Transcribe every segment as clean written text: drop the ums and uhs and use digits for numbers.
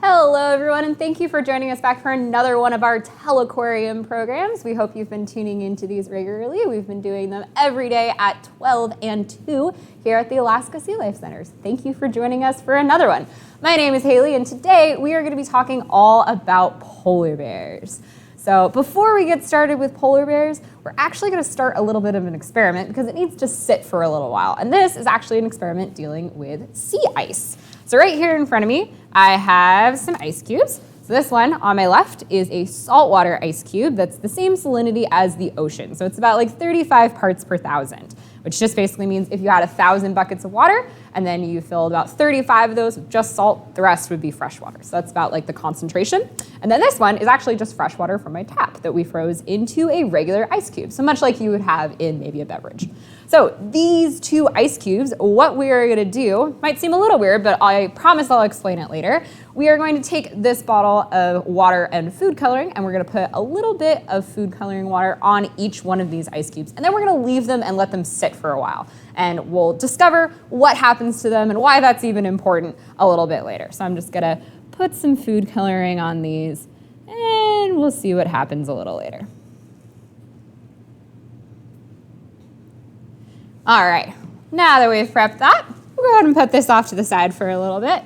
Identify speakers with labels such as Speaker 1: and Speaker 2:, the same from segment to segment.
Speaker 1: Hello everyone, and thank you for joining us back for another one of our Telequarium programs. We hope you've been tuning into these regularly. We've been doing them every day at 12 and 2 here at the Alaska Sea Life Centers. Thank you for joining us for another one. My name is Haley, and today we are going to be talking all about polar bears. So before we get started with polar bears, we're actually going to start a little bit of an experiment because it needs to sit for a little while. And this is actually an experiment dealing with sea ice. So right here in front of me, I have some ice cubes. So this one on my left is a saltwater ice cube that's the same salinity as the ocean. So it's about like 35 parts per thousand, which just basically means if you had 1,000 buckets of water and then you filled about 35 of those with just salt, the rest would be fresh water. So that's about like the concentration. And then this one is actually just fresh water from my tap that we froze into a regular ice cube. So much like you would have in maybe a beverage. So these two ice cubes, what we are gonna do, might seem a little weird, but I promise I'll explain it later. We are going to take this bottle of water and food coloring, and we're gonna put a little bit of food coloring water on each one of these ice cubes. And then we're gonna leave them and let them sit for a while. And we'll discover what happens to them and why that's even important a little bit later. So I'm just gonna put some food coloring on these, and we'll see what happens a little later. All right, now that we've prepped that, we'll go ahead and put this off to the side for a little bit,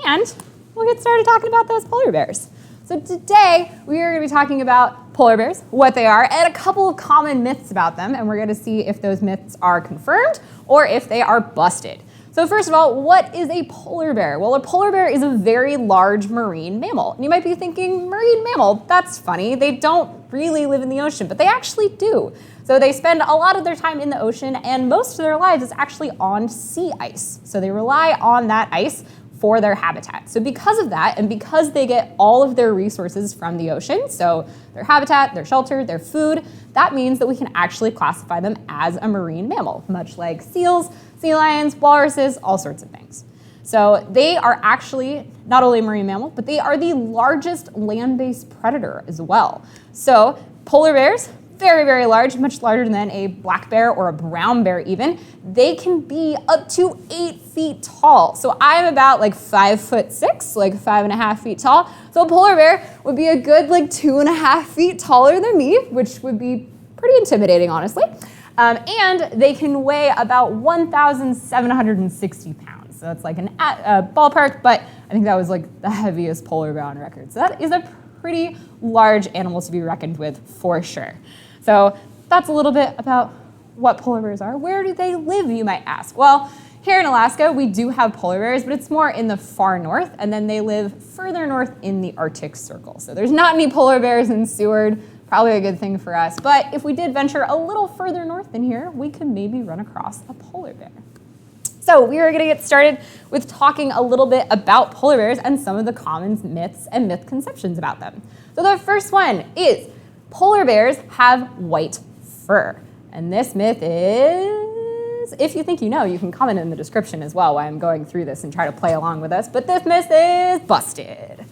Speaker 1: and we'll get started talking about those polar bears. So today, we are gonna be talking about polar bears, what they are, and a couple of common myths about them, and we're gonna see if those myths are confirmed or if they are busted. So first of all, what is a polar bear? Well, a polar bear is a very large marine mammal. And you might be thinking, marine mammal, that's funny. They don't really live in the ocean, but they actually do. So they spend a lot of their time in the ocean, and most of their lives is actually on sea ice. So they rely on that ice for their habitat. So because of that, and because they get all of their resources from the ocean, so their habitat, their shelter, their food, that means that we can actually classify them as a marine mammal, much like seals, sea lions, walruses, all sorts of things. So they are actually not only a marine mammal, but they are the largest land-based predator as well. So polar bears, very, very large, much larger than a black bear or a brown bear even. They can be up to 8 feet tall. So I'm about like 5'6", like 5.5 feet tall. So a polar bear would be a good like 2.5 feet taller than me, which would be pretty intimidating, honestly. And they can weigh about 1,760 pounds. So it's like a ballpark, but I think that was like the heaviest polar bear on record. So that is a pretty large animal to be reckoned with for sure. So that's a little bit about what polar bears are. Where do they live, you might ask? Well, here in Alaska, we do have polar bears, but it's more in the far north, and then they live further north in the Arctic Circle. So there's not any polar bears in Seward, probably a good thing for us. But if we did venture a little further north than here, we could maybe run across a polar bear. So we are gonna get started with talking a little bit about polar bears and some of the common myths and misconceptions about them. So the first one is polar bears have white fur. And this myth is, if you think you know, you can comment in the description as well while I'm going through this and try to play along with us, but this myth is busted.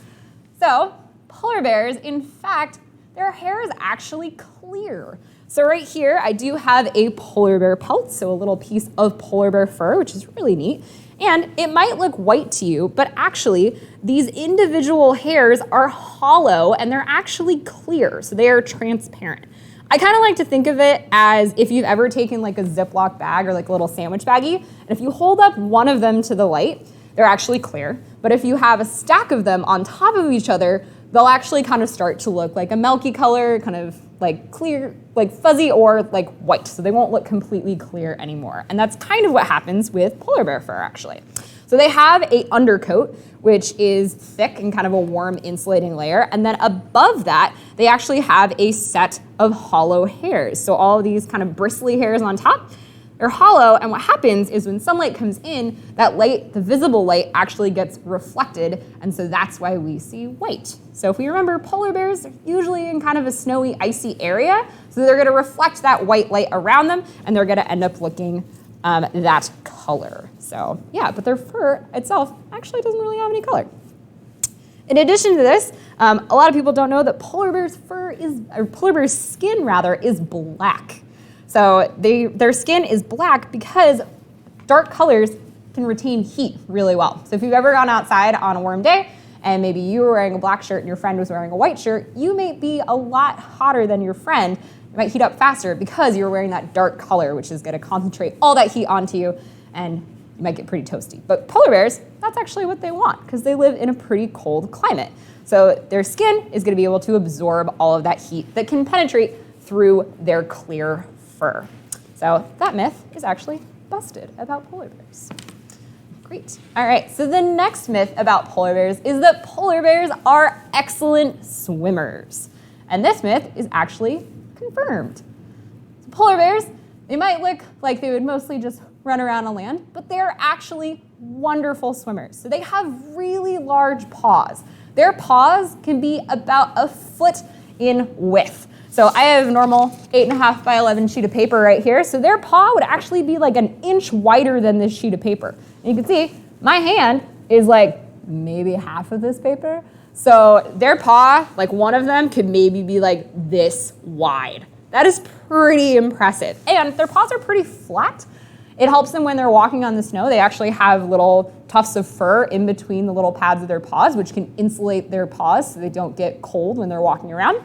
Speaker 1: So polar bears, in fact, their hair is actually clear. So right here, I do have a polar bear pelt, so a little piece of polar bear fur, which is really neat. And it might look white to you, but actually these individual hairs are hollow and they're actually clear, so they are transparent. I kind of like to think of it as if you've ever taken like a Ziploc bag or like a little sandwich baggie, and if you hold up one of them to the light, they're actually clear. But if you have a stack of them on top of each other, they'll actually kind of start to look like a milky color, kind of like clear, like fuzzy or like white. So they won't look completely clear anymore. And that's kind of what happens with polar bear fur actually. So they have a undercoat, which is thick and kind of a warm insulating layer. And then above that, they actually have a set of hollow hairs. So all of these kind of bristly hairs on top, they're hollow, and what happens is when sunlight comes in, that light, the visible light, actually gets reflected, and so that's why we see white. So if we remember, polar bears are usually in kind of a snowy, icy area, so they're gonna reflect that white light around them, and they're gonna end up looking that color. So yeah, but their fur itself actually doesn't really have any color. In addition to this, a lot of people don't know that polar bear's skin rather, is black. So their skin is black because dark colors can retain heat really well. So if you've ever gone outside on a warm day and maybe you were wearing a black shirt and your friend was wearing a white shirt, you may be a lot hotter than your friend. You might heat up faster because you're wearing that dark color, which is going to concentrate all that heat onto you, and you might get pretty toasty. But polar bears, that's actually what they want because they live in a pretty cold climate. So their skin is going to be able to absorb all of that heat that can penetrate through their clear fur. So that myth is actually busted about polar bears. Great. All right, so the next myth about polar bears is that polar bears are excellent swimmers. And this myth is actually confirmed. So polar bears, they might look like they would mostly just run around on land, but they're actually wonderful swimmers. So they have really large paws. Their paws can be about a foot in width. So I have a normal 8.5 by 11 sheet of paper right here. So their paw would actually be like an inch wider than this sheet of paper. And you can see my hand is like maybe half of this paper. So their paw, like one of them could maybe be like this wide. That is pretty impressive. And their paws are pretty flat. It helps them when they're walking on the snow. They actually have little tufts of fur in between the little pads of their paws, which can insulate their paws so they don't get cold when they're walking around.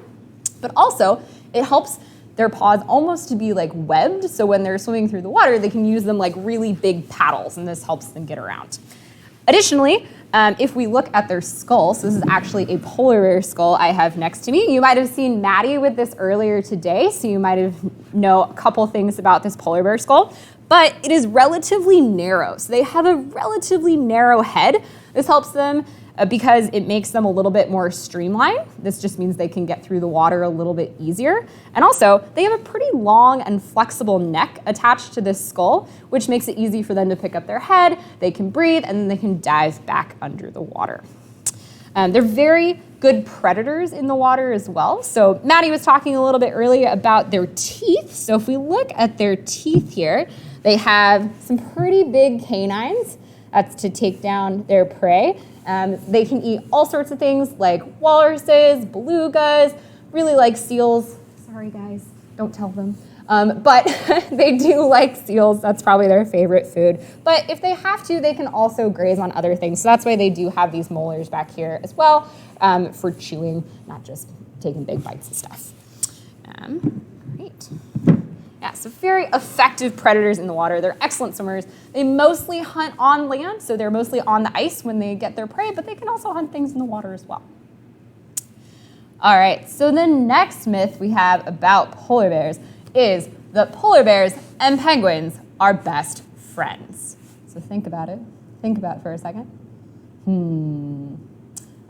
Speaker 1: But also, it helps their paws almost to be like webbed, so when they're swimming through the water, they can use them like really big paddles, and this helps them get around. Additionally, if we look at their skull, so this is actually a polar bear skull I have next to me. You might have seen Maddie with this earlier today, so you might have know a couple things about this polar bear skull, but it is relatively narrow. So they have a relatively narrow head. This helps them because it makes them a little bit more streamlined. This just means they can get through the water a little bit easier. And also, they have a pretty long and flexible neck attached to this skull, which makes it easy for them to pick up their head, they can breathe, and then they can dive back under the water. They're very good predators in the water as well. So Maddie was talking a little bit earlier about their teeth. So if we look at their teeth here, they have some pretty big canines. That's to take down their prey. They can eat all sorts of things like walruses, belugas, really like seals. Sorry guys, don't tell them. But they do like seals. That's probably their favorite food. But if they have to, they can also graze on other things. So that's why they do have these molars back here as well for chewing, not just taking big bites and stuff. Great. Yeah, so very effective predators in the water. They're excellent swimmers. They mostly hunt on land, so they're mostly on the ice when they get their prey, but they can also hunt things in the water as well. All right, so the next myth we have about polar bears is that polar bears and penguins are best friends. So think about it. Think about it for a second.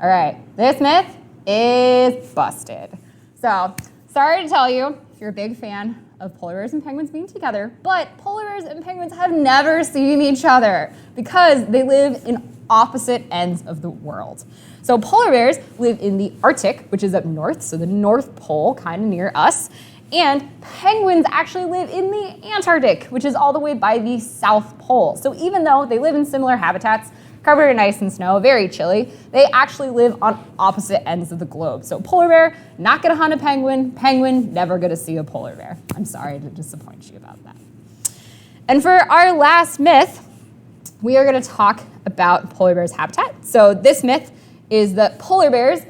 Speaker 1: All right, this myth is busted. So sorry to tell you if you're a big fan of polar bears and penguins being together, but polar bears and penguins have never seen each other because they live in opposite ends of the world. So polar bears live in the Arctic, which is up north, so the North Pole, kind of near us, and penguins actually live in the Antarctic, which is all the way by the South Pole. So even though they live in similar habitats, covered in ice and snow, very chilly, they actually live on opposite ends of the globe. So polar bear, not gonna hunt a penguin, penguin, never gonna see a polar bear. I'm sorry to disappoint you about that. And for our last myth, we are gonna talk about polar bears' habitat. So this myth is that polar bears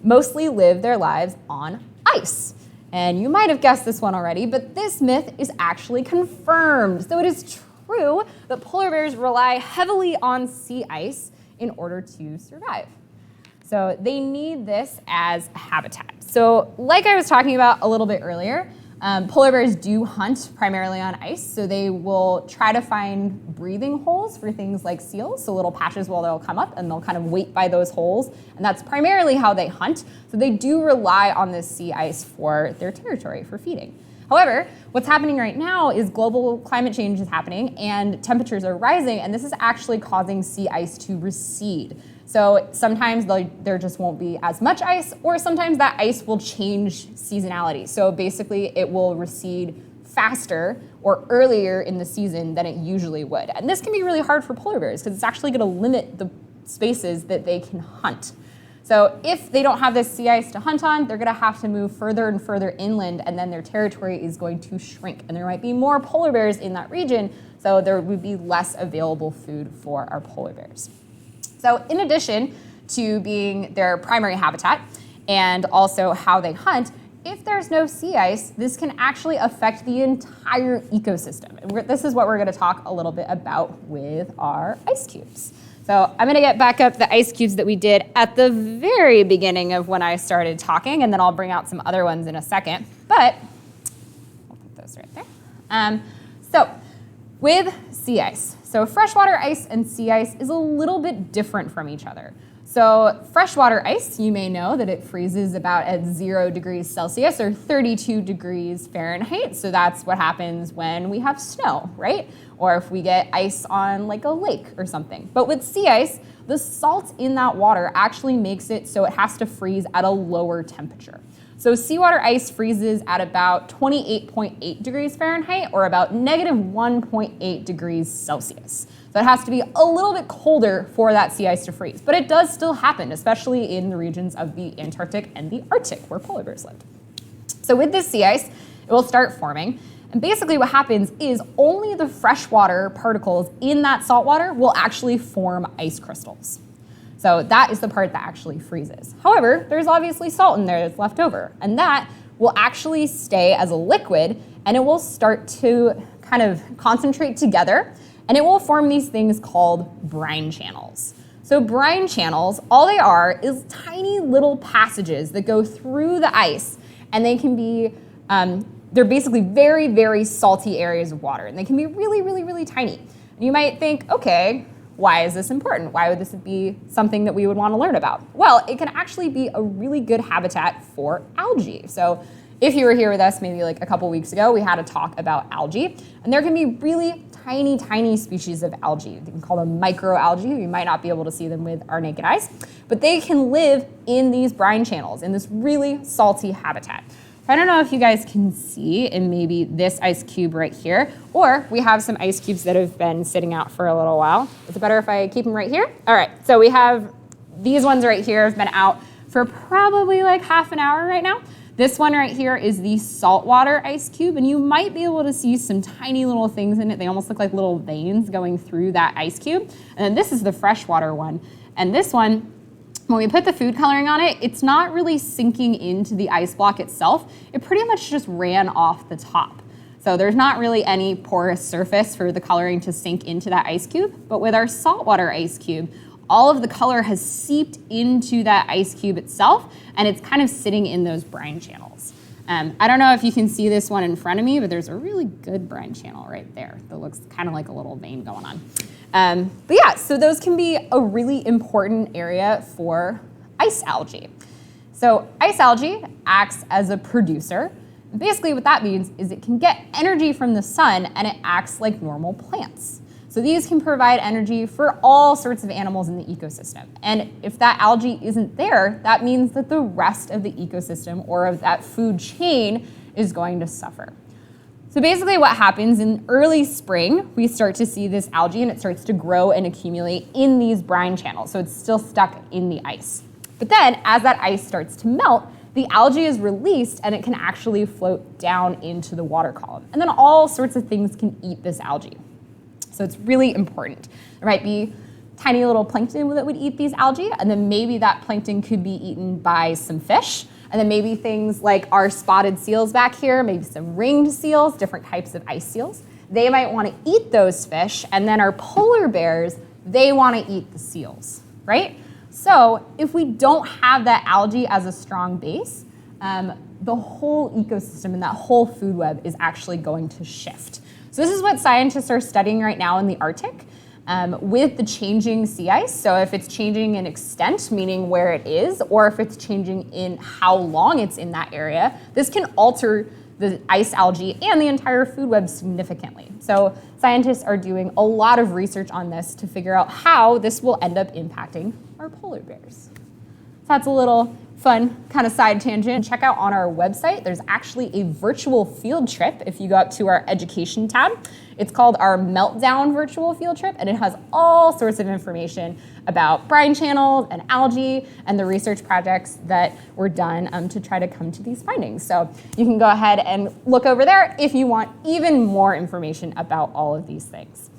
Speaker 1: mostly live their lives on ice. And you might have guessed this one already, but this myth is actually confirmed. So it is true that polar bears rely heavily on sea ice in order to survive. So they need this as a habitat. So like I was talking about a little bit earlier, polar bears do hunt primarily on ice, so they will try to find breathing holes for things like seals, so little patches where they'll come up and they'll kind of wait by those holes, and that's primarily how they hunt. So they do rely on this sea ice for their territory, for feeding. However, what's happening right now is global climate change is happening and temperatures are rising, and this is actually causing sea ice to recede. So sometimes there just won't be as much ice, or sometimes that ice will change seasonality. So basically it will recede faster or earlier in the season than it usually would. And this can be really hard for polar bears because it's actually gonna limit the spaces that they can hunt. So if they don't have this sea ice to hunt on, they're gonna have to move further and further inland, and then their territory is going to shrink. And there might be more polar bears in that region, so there would be less available food for our polar bears. So in addition to being their primary habitat and also how they hunt, if there's no sea ice, this can actually affect the entire ecosystem. And this is what we're going to talk a little bit about with our ice cubes. So I'm going to get back up the ice cubes that we did at the very beginning of when I started talking, and then I'll bring out some other ones in a second. But we'll put those right there. So with sea ice, so freshwater ice and sea ice is a little bit different from each other. So freshwater ice, you may know that it freezes about at 0 degrees Celsius or 32 degrees Fahrenheit. So that's what happens when we have snow, right? Or if we get ice on like a lake or something. But with sea ice, the salt in that water actually makes it so it has to freeze at a lower temperature. So seawater ice freezes at about 28.8 degrees Fahrenheit or about negative 1.8 degrees Celsius. So it has to be a little bit colder for that sea ice to freeze. But it does still happen, especially in the regions of the Antarctic and the Arctic where polar bears live. So with this sea ice, it will start forming. And basically what happens is only the freshwater particles in that salt water will actually form ice crystals. So that is the part that actually freezes. However, there's obviously salt in there that's left over, and that will actually stay as a liquid, and it will start to kind of concentrate together, and it will form these things called brine channels. So brine channels, all they are is tiny little passages that go through the ice, and they can be, they're basically very, very salty areas of water, and they can be really, really, really tiny. And you might think, okay, why is this important? Why would this be something that we would want to learn about? Well, it can actually be a really good habitat for algae. So if you were here with us maybe like a couple weeks ago, we had a talk about algae, and there can be really tiny, tiny species of algae. You can call them microalgae. You might not be able to see them with our naked eyes, but they can live in these brine channels in this really salty habitat. I don't know if you guys can see in maybe this ice cube right here, or we have some ice cubes that have been sitting out for a little while. Is it better if I keep them right here? All right, so we have these ones right here have been out for probably like half an hour right now. This one right here is the saltwater ice cube, and you might be able to see some tiny little things in it. They almost look like little veins going through that ice cube. And then this is the freshwater one. And this one, when we put the food coloring on it, it's not really sinking into the ice block itself. It pretty much just ran off the top. So there's not really any porous surface for the coloring to sink into that ice cube. But with our saltwater ice cube, all of the color has seeped into that ice cube itself, and it's kind of sitting in those brine channels. I don't know if you can see this one in front of me, but there's a really good brine channel right there that looks kind of like a little vein going on. But yeah, so those can be a really important area for ice algae. So ice algae acts as a producer. Basically what that means is it can get energy from the sun, and it acts like normal plants. So these can provide energy for all sorts of animals in the ecosystem. And if that algae isn't there, that means that the rest of the ecosystem or of that food chain is going to suffer. So basically what happens in early spring, we start to see this algae and it starts to grow and accumulate in these brine channels. So it's still stuck in the ice. But then as that ice starts to melt, the algae is released and it can actually float down into the water column. And then all sorts of things can eat this algae. So it's really important. There might be tiny little plankton that would eat these algae, and then maybe that plankton could be eaten by some fish. And then maybe things like our spotted seals back here, maybe some ringed seals, different types of ice seals. They might want to eat those fish, and then our polar bears, they want to eat the seals, right? So if we don't have that algae as a strong base, the whole ecosystem and that whole food web is actually going to shift. So this is what scientists are studying right now in the Arctic with the changing sea ice. So if it's changing in extent, meaning where it is, or if it's changing in how long it's in that area, this can alter the ice algae and the entire food web significantly. So scientists are doing a lot of research on this to figure out how this will end up impacting our polar bears. So that's a little fun kind of side tangent. Check out on our website, there's actually a virtual field trip if you go up to our education tab. It's called our Meltdown virtual field trip, and it has all sorts of information about brine channels and algae and the research projects that were done to try to come to these findings. So you can go ahead and look over there if you want even more information about all of these things.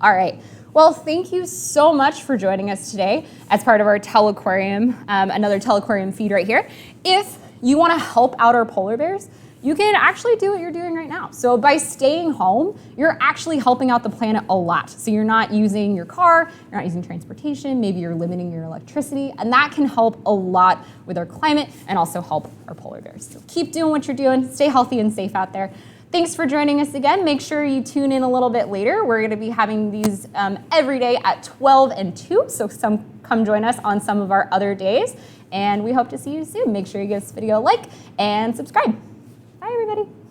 Speaker 1: All right, Well, thank you so much for joining us today as part of our Telequarium, another Telequarium feed right here. If you want to help out our polar bears, you can actually do what you're doing right now. So by staying home, you're actually helping out the planet a lot. So you're not using your car, you're not using transportation, maybe you're limiting your electricity, and that can help a lot with our climate and also help our polar bears. So keep doing what you're doing, stay healthy and safe out there. Thanks for joining us again. Make sure you tune in a little bit later. We're gonna be having these every day at 12 and 2, so come join us on some of our other days. And we hope to see you soon. Make sure you give this video a like and subscribe. Bye, everybody.